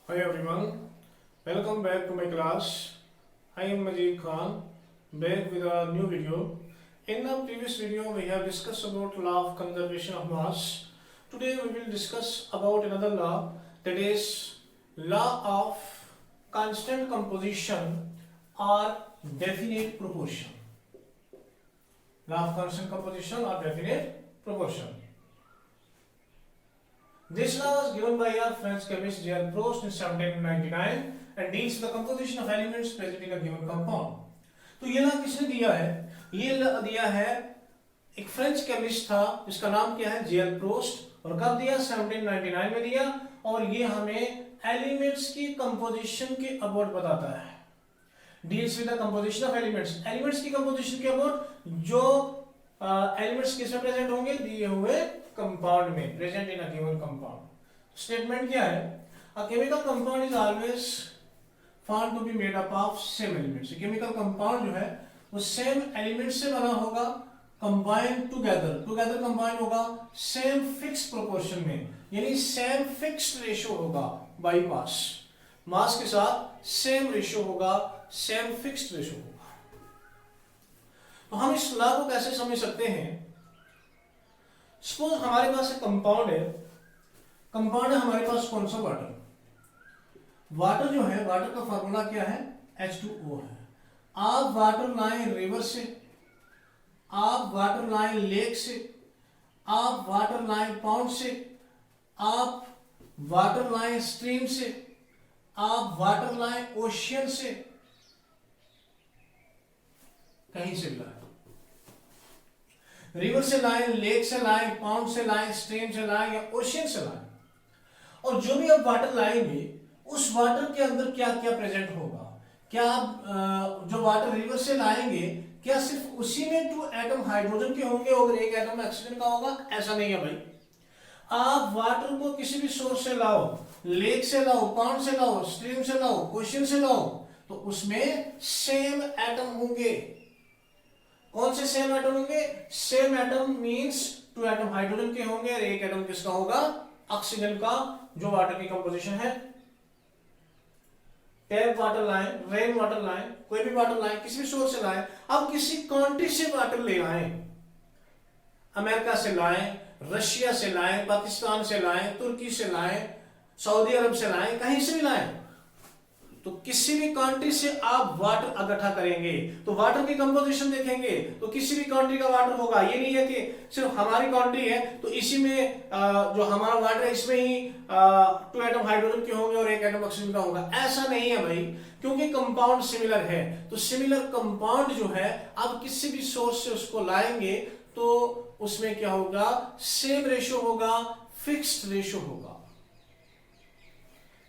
Hi everyone, welcome back to my class. I am Majid Khan, back with a new video. In the previous video, we have discussed about law of conservation of mass. Today we will discuss about another law, that is law of constant composition or definite proportion. Law of constant composition or definite proportion. This law was given by a French chemist J.L. Proust in 1799 and deals with the composition of elements present in a given compound. तो ये ला किसने दिया है? ये ला दिया है एक French chemist था जिसका नाम क्या है जेएल प्रोस्ट, और कब दिया? 1799 में दिया, और ये हमें एलिमेंट्स की कंपोजिशन के अबाउट बताता है. Deals with the composition of elements, elements की कंपोजिशन के अबाउट, जो एलिमेंट्स किसमें प्रेजेंट होंगे? दिए हुए कंपाउंड में, present in a given compound. Statement क्या है? A chemical compound is always found to be made up of same elements. Chemical compound जो है वो सेम एलिमेंट से बना होगा, कंबाइन टुगेदर कंबाइन होगा सेम फिक्स प्रोपोर्शन में, यानी सेम फिक्स्ड रेशियो होगा बाई मास. मास के साथ सेम रेशियो होगा, सेम फिक्स्ड रेशियो होगा. तो हम इस लॉ को कैसे समझ सकते हैं? सपोज हमारे पास एक कंपाउंड है, कंपाउंड है हमारे पास कौन सा? वाटर. वाटर जो है, वाटर का फार्मूला क्या है? H2O है. आप वाटर लाएं रिवर से, आप वाटर लाएं लेक से, आप वाटर लाएं पाउंड से, आप वाटर लाएं स्ट्रीम से, आप वाटर लाएं ओशियन से, कहीं से भी लाएं. रिवर से लाएं, लेक से लाएं, पाउंड से लाएं, स्ट्रीम से लाएं या ओशियन से लाएं, और जो भी आप वाटर लाएंगे उस वाटर के अंदर क्या क्या प्रेजेंट होगा? क्या आप जो वाटर रिवर से लाएंगे क्या सिर्फ उसी में 2 एटम हाइड्रोजन के होंगे और 1 एटम ऑक्सीजन का होगा? ऐसा नहीं है भाई. आप वाटर को किसी भी सोर्स से लाओ, लेक से लाओ, पाउंड से लाओ, स्ट्रीम से लाओ, ओशियन से लाओ, तो उसमें सेम एटम होंगे. कौन से सेम एटम होंगे? Same atom means 2 atom hydrogen के होंगे और 1 एटम किसका होगा? ऑक्सीजन का, जो वाटर की कंपोजिशन है. टैप वाटर लाएं, रेन वाटर लाएं, कोई भी वाटर लाएं, किसी भी सोर्स से लाएं. अब किसी कंट्री से वाटर ले आए, अमेरिका से लाएं, रशिया से लाएं, पाकिस्तान से लाएं, तुर्की से लाएं, सऊदी अरब से लाएं, कहीं से भी लाएं, तो किसी भी कंट्री से आप वाटर इकट्ठा करेंगे तो वाटर की कंपोजिशन देखेंगे तो किसी भी कंट्री का वाटर होगा. ये नहीं है कि सिर्फ हमारी कंट्री है तो इसी में जो हमारा वाटर है इसमें ही 2 एटम हाइड्रोजन के होंगे और 1 एटम ऑक्सीजन का होगा. ऐसा नहीं है भाई, क्योंकि कंपाउंड सिमिलर है. तो सिमिलर कंपाउंड जो है आप किसी भी सोर्स से उसको लाएंगे तो उसमें क्या होगा? सेम रेशियो होगा, फिक्स्ड रेशियो होगा,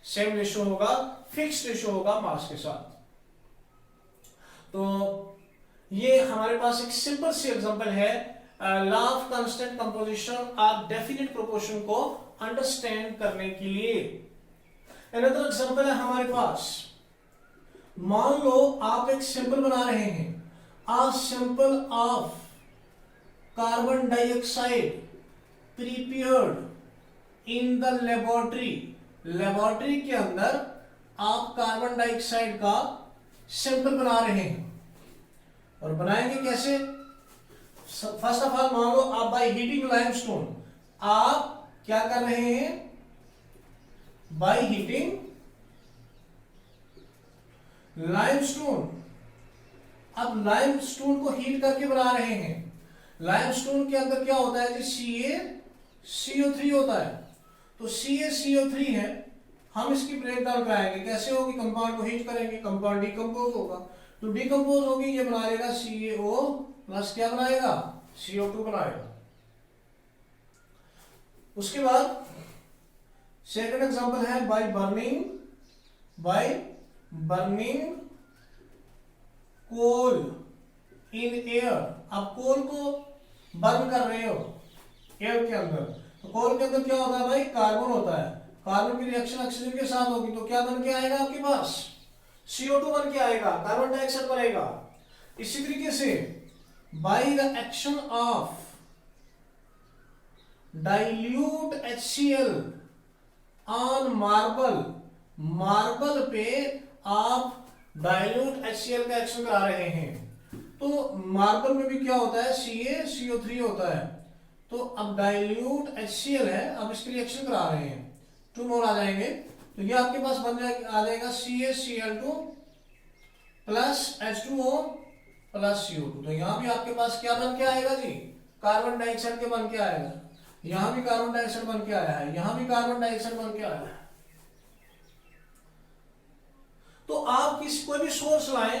सेम रेशियो होगा, फिक्स्ड रेशियो होगा मास के साथ. तो ये हमारे पास एक सिंपल सी एग्जांपल है लॉ ऑफ कांस्टेंट कंपोजिशन और डेफिनेट प्रोपोर्शन को अंडरस्टैंड करने के लिए. अनदर एग्जांपल है हमारे पास. मान लो आप एक सैंपल बना रहे हैं, a sample of carbon dioxide prepared in the laboratory. Laboratory के अंदर आप कार्बन डाइऑक्साइड का सैंपल बना रहे हैं, और बनाएंगे कैसे? फर्स्ट ऑफ ऑल मान लो आप बाय हीटिंग लाइमस्टोन, आप क्या कर रहे हैं? Bye heating limestone. अब लाइमस्टोन को हीट करके बना रहे हैं. लाइमस्टोन के अंदर क्या होता है जी? CaCO3 होता है. तो CaCO3 है, हम इसकी ब्रेक डाउन कराएंगे. कैसे होगी? कंपाउंड को हीट करेंगे, कंपाउंड डिकम्पोज होगा. तो डिकम्पोज होगी, ये बनाएगा CaO प्लस क्या बनाएगा? CO2 बनाएगा. उसके बाद सेकंड एग्जांपल है by burning coal in air. आप कोल को बर्न कर रहे हो एयर के अंदर, तो कोल के अंदर क्या होता है भाई? कार्बन होता है. कार्बन की रिएक्शन ऑक्सीजन के साथ होगी तो क्या बन के आएगा आपके पास? CO2 बन के आएगा, कार्बन डाइऑक्साइड बनेगा. इसी तरीके से bye the action of dilute HCl on marble marble पे आप डाइल्यूट HCl का एक्शन करा रहे हैं, तो मार्बल में भी क्या होता है, CaCO3 होता है। तो अब डाइल्यूट HCl है, अब इसके लिए एक्शन करा रहे हैं, 2 मोल आ जाएंगे। तो ये आपके पास आ जाएगा CaCl2 plus H2O plus CO2। तो यहां भी आपके पास क्या बन के आएगा जी, कार्बन डाइऑक्साइड के बन के आएगा। यहां भी कार्बन डाइऑक्साइड बन के आया है, यहां भी कार्बन डाइऑक्साइड बन के आया है। तो आप कोई भी सोर्स लाएं,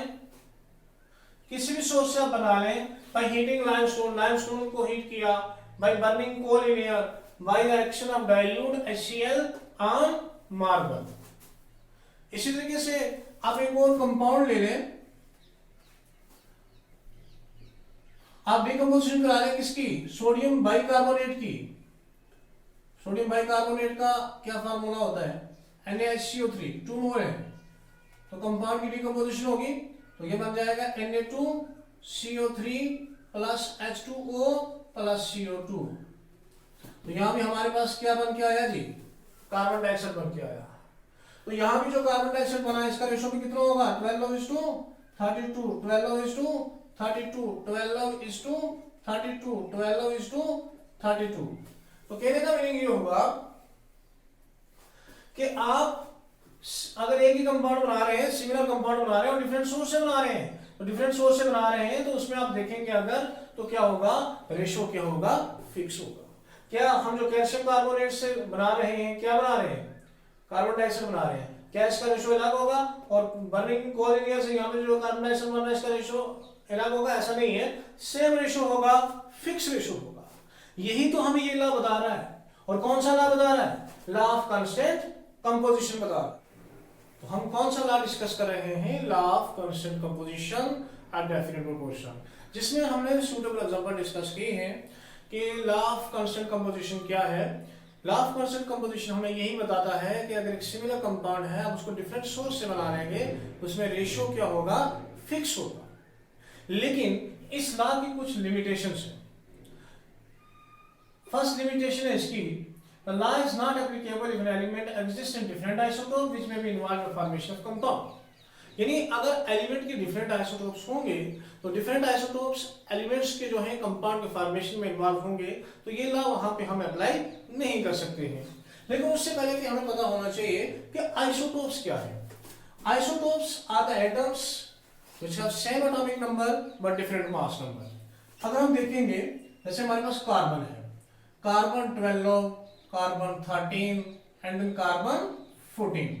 किसी भी सोर्स से आप बना लें, बाय हीटिंग लाइमस्टोन को हीट किया, by burning coal in air, by the action of dilute HCl on marble. इसी तरीके से आप एक और कंपाउंड ले लें, आप डिकम्पोजिशन करा रहे हैं किसकी, सोडियम बाइकार्बोनेट की। सोडियम बाइकार्बोनेट का क्या फार्मूला होता है, NaHCO3, 2 मोल है, तो कंपाउंड की डिकम्पोजिशन होगी, तो ये बन जाएगा Na2CO3 plus H2O plus CO2। तो यहां भी हमारे पास क्या बन के आया जी, कार्बन डाइऑक्साइड बन के आया। तो यहां भी जो कार्बन डाइऑक्साइड बना है, इसका रेशो भी कितना होगा, 12:32, 12:32, 12:32, 12:32। तो कहने का मीनिंग ये होगा कि आप अगर एक ही कंपाउंड बना रहे हैं, सिमिलर कंपाउंड बना रहे हैं और डिफरेंट सोर्स से बना रहे हैं, तो डिफरेंट सोर्स से बना रहे हैं, तो उसमें आप देखेंगे अगर, तो क्या होगा, रेशो क्या होगा, फिक्स होगा। क्या हम जो कैल्शियम कार्बोनेट से बना रहे हैं, क्या बना रहे हैं, कार्बन डाइऑक्साइड बना रहे हैं, क्या इसका रेशो अलग होगा, और बर्निंग कोल इन एयर से यहाँ पे जो कार्बन डाइऑक्साइड बन रहा है इसका रेशो अलग होगा, ऐसा नहीं है, सेम रेशो होगा, फिक्स रेशो होगा। यही तो हमें ये लॉ बता रहा है। और कौन सा लॉ बता रहा है, लॉ ऑफ कांस्टेंट कंपोजिशन बता रहा है। तो हम कौन सा लॉ डिस्कस कर रहे हैं, law of constant composition at definite proportion, जिसमें हमने सूटेबल एग्जांपल डिस्कस किए हैं कि लॉ ऑफ कांस्टेंट कंपोजिशन क्या है। लॉ ऑफ कांस्टेंट कंपोजिशन हमें यही बताता है कि अगर एक सिमिलर कंपाउंड है, आप उसको डिफरेंट सोर्स से बना लेंगे, उसमें रेशियो क्या होगा, फिक्स होगा। लेकिन इस लॉ की कुछ लिमिटेशंस हैं। फर्स्ट लिमिटेशन है इसकी, the law is not applicable if an element exists in different isotope which may be involved in the formation of compound। यानी अगर एलिमेंट के डिफरेंट आइसोटोप्स होंगे, तो डिफरेंट आइसोटोप्स एलिमेंट्स के जो है कंपाउंड के फॉर्मेशन में इन्वॉल्व होंगे, तो ये लॉ वहां पे हम अप्लाई नहीं कर सकते हैं। लेकिन उससे पहले कि हमें पता होना चाहिए कि आइसोटोप्स क्या है। Isotopes are the atoms which have same atomic number but different mass number. अगर हम देखेंगे, जैसे हमारे पास कार्बन है, carbon 12, carbon 13 and then carbon 14।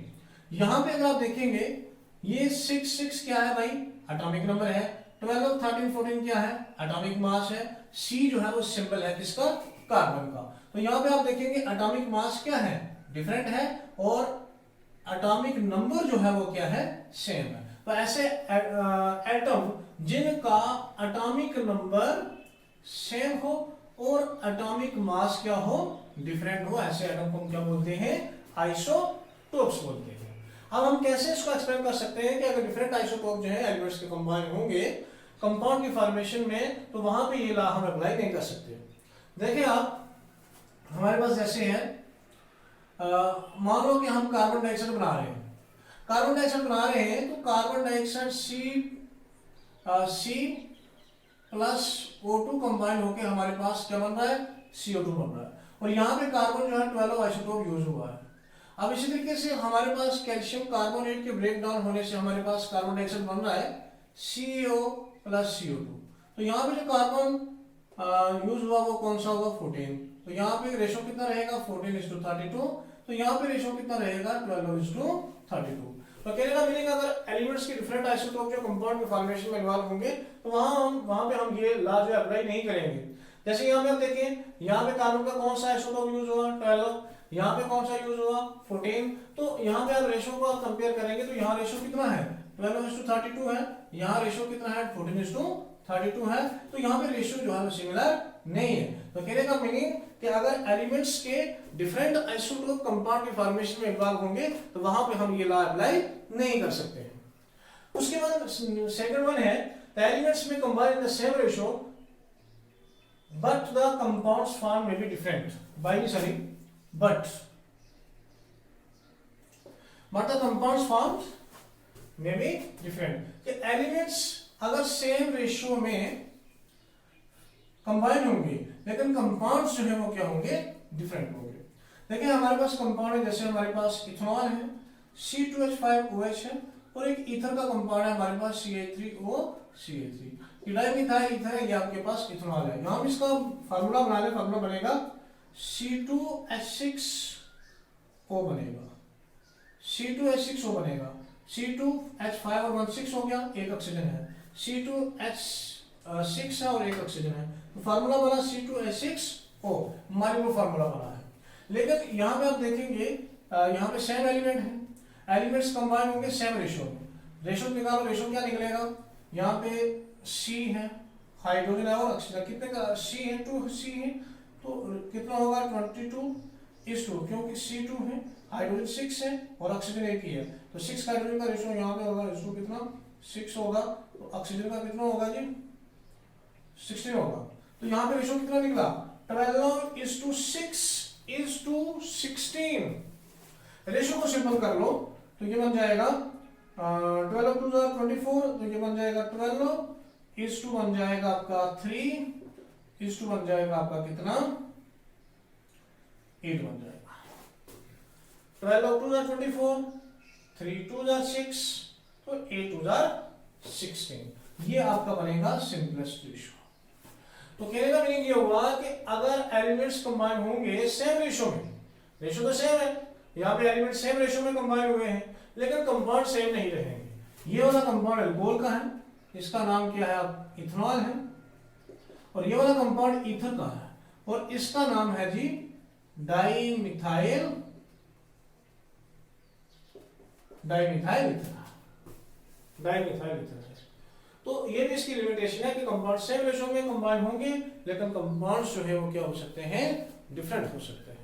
यहां पे अगर आप देखेंगे, ये 6 क्या है भाई, एटॉमिक नंबर है, 12, 13, 14 क्या है, एटॉमिक मास है, C जो है वो सिंबल है किसका, कार्बन का। तो यहां पे आप देखेंगे एटॉमिक मास क्या है, डिफरेंट है, और एटॉमिक नंबर जो है वो क्या है, सेम है। तो ऐसे एटम जिनका एटॉमिक नंबर सेम हो और एटॉमिक मास क्या हो, डिफरेंट हो, ऐसे एटम को हम क्या बोलते हैं, आइसोटोप्स बोलते हैं। अब हम कैसे इसको एक्सप्लेन कर सकते हैं कि अगर डिफरेंट आइसोटोप जो है एलिमेंट्स के कंबाइन होंगे कंपाउंड की फॉर्मेशन में, तो वहां पे ये लॉ हम अप्लाई नहीं कर सकते। देखिए आप, हमारे पास जैसे है, मान लो कि हम कार्बन डाइऑक्साइड बना रहे हैं, कार्बन डाइऑक्साइड बना रहे हैं, तो carbon dioxide C plus O2 combine होकर हमारे पास क्या बन रहा है, CO2 बन रहा है, और यहाँ पे कार्बन जो है 12 आइसोटोप यूज हुआ है। अब इसी तरीके से हमारे पास कैल्शियम कार्बोनेट के ब्रेक डाउन होने से हमारे पास कार्बन डाइऑक्साइड बन रहा है CO प्लस CO2। तो यहाँ पे जो कार्बन यूज हुआ वो कौन सा होगा, 14। तो यहाँ पे रेशो कितना रहेगा, 14:32। तो यहाँ पे रेशो कितना रहेगा, 12:32। तो कहने का मीनिंग, अगर एलिमेंट्स के डिफरेंट आइसोटोप जो कंपाउंड के फॉर्मेशन में इन्वॉल्व होंगे, तो वहां पे हम ये लॉ जो अप्लाई नहीं करेंगे। जैसे यहाँ पे आप देखें, यहाँ पे कार्बन का कौन सा आइसोटोप यूज हुआ, 12, यहाँ पे कौन सा यूज हुआ, 14। तो यहाँ पे आप रेशो को आप कंपेयर करेंगे, तो यहाँ रेशो कितना है, 12:32 है, यहाँ रेशो कितना है, 14:32 है। तो यहाँ पे रेशो जो है वो सिमिलर नहीं है। तो कहने का मीनिंग कि अगर एलिमेंट्स के डिफरेंट आइसोटोप कंपाउंड के फॉर्मेशन में इन्वॉल्व होंगे, तो वहां पे हम ये लॉ अप्लाई नहीं कर सकते हैं। उसके बाद सेकंड वन है, द एलिमेंट्स में combine in the same ratio but the compounds form में be different by sorry but but the compounds formed may be different. कि एलिमेंट्स अगर सेम रेशियो में कंबाइन होंगे लेकिन कंपाउंड्स जो है वो क्या होंगे, डिफरेंट होंगे। देखिए हमारे पास कंपाउंड है, जैसे हमारे पास इथेनॉल है C2H5OH है, और एक ईथर का कंपाउंड है हमारे पास CH3OCH3। डाइमिथाइल ईथर है, ये आपके पास इथेनॉल है। यहाँ हम इसका फार्मूला बना ले, फार्मूला बनेगा C2H6O बनेगा, C2H6O बनेगा, C2H5 और 1 6 हो गया, एक ऑक्सीजन है, C2H6 है और एक ऑक्सीजन है, तो फार्मूला बना C2H6O, हमारे वो फार्मूला बना है। लेकिन यहाँ पे आप देखेंगे यहाँ पे सेम एलिमेंट है, एलिमेंट्स कंबाइन होंगे सेम रेशियो में। रेशियो निकालो, रेशियो क्या निकलेगा, यहाँ पे C है, हाइड्रोजन है और ऑक्सीजन, कितने का C है, 2C है, तो कितना होगा 22:2, क्योंकि C2 है, हाइड्रोजन 6 है और ऑक्सीजन एक ही है, तो 6 का हाइड्रोजन का रेशियो यहाँ पे होगा, रेशियो कितना 6 होगा, तो ऑक्सीजन का कितना होगा जी 16 होगा। तो यहाँ पे रेशियो कितना निकला 12:6:16। रेशियो को सिंपल कर लो तो ये बन जाएगा 12:2 तो ये बन जाएगा 12 बन जाएगा आपका 3 बन जाएगा आपका कितना 8 बन जाएगा। 12:2 3 6 तो 8 16, ये आपका बनेगा सिंपलेस्ट रेशियो। तो कहने का मीनिंग ये हुआ कि अगर एलिमेंट्स कंबाइन होंगे सेम रेशियो में, रेशियो तो सेम है, यहाँ पे एलिमेंट सेम रेशियो में कंबाइन हुए हैं लेकिन कंपाउंड सेम नहीं रहेंगे। ये वाला कंपाउंड अल्कोहल का है, इसका नाम क्या है इथेनॉल है, और ये वाला कंपाउंड ईथर का है और इसका नाम है जी डाइमिथाइल ईथर। तो ये भी इसकी लिमिटेशन है कि कंपाउंड सेम रेशियो में कंबाइन होंगे लेकिन कंपाउंड्स जो है वो क्या हो सकते हैं, डिफरेंट हो सकते हैं।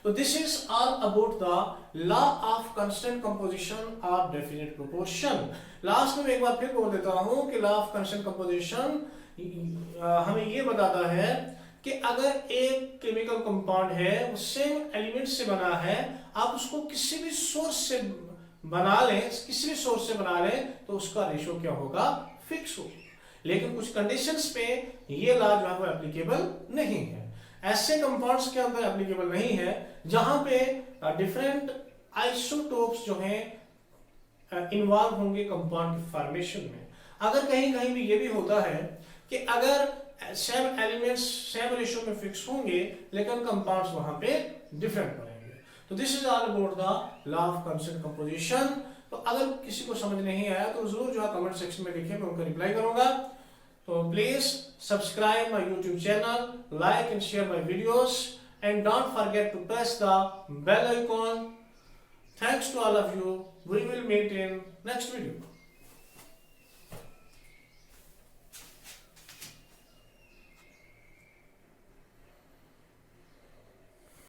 तो this is all about the law of constant composition और डेफिनेट प्रोपोर्शन। लास्ट में एक बार फिर बोल देता हूं कि लॉ ऑफ कांस्टेंट कंपोजिशन हमें ये बताता है कि अगर एक केमिकल कंपाउंड है वो सेम एलिमेंट से बना है, आप उसको किसी भी सोर्स से बना लें तो उसका रेशियो क्या होगा, फिक्स हो। लेकिन कुछ कंडीशंस पे ये लॉ जो है वो एप्लीकेबल नहीं है। ऐसे कंपाउंड्स के अंदर एप्लीकेबल नहीं है जहां पे डिफरेंट आइसोटोप्स जो हैं इन्वॉल्व होंगे कंपाउंड के फॉर्मेशन में। अगर कहीं भी ये भी होता है कि अगर सेम एलिमेंट्स सेम रेशियो में फिक्स होंगे लेकिन कंपाउंड्स वहां पे डिफरेंट बनेंगे। तो this is all about the law of constant composition. तो अगर किसी को समझ नहीं आया तो जरूर जो है कमेंट सेक्शन में लिखिए, मैं उनका रिप्लाई करूंगा। So please subscribe my YouTube channel, like and share my videos, and don't forget to press the bell icon. Thanks to all of you. We will meet in next video.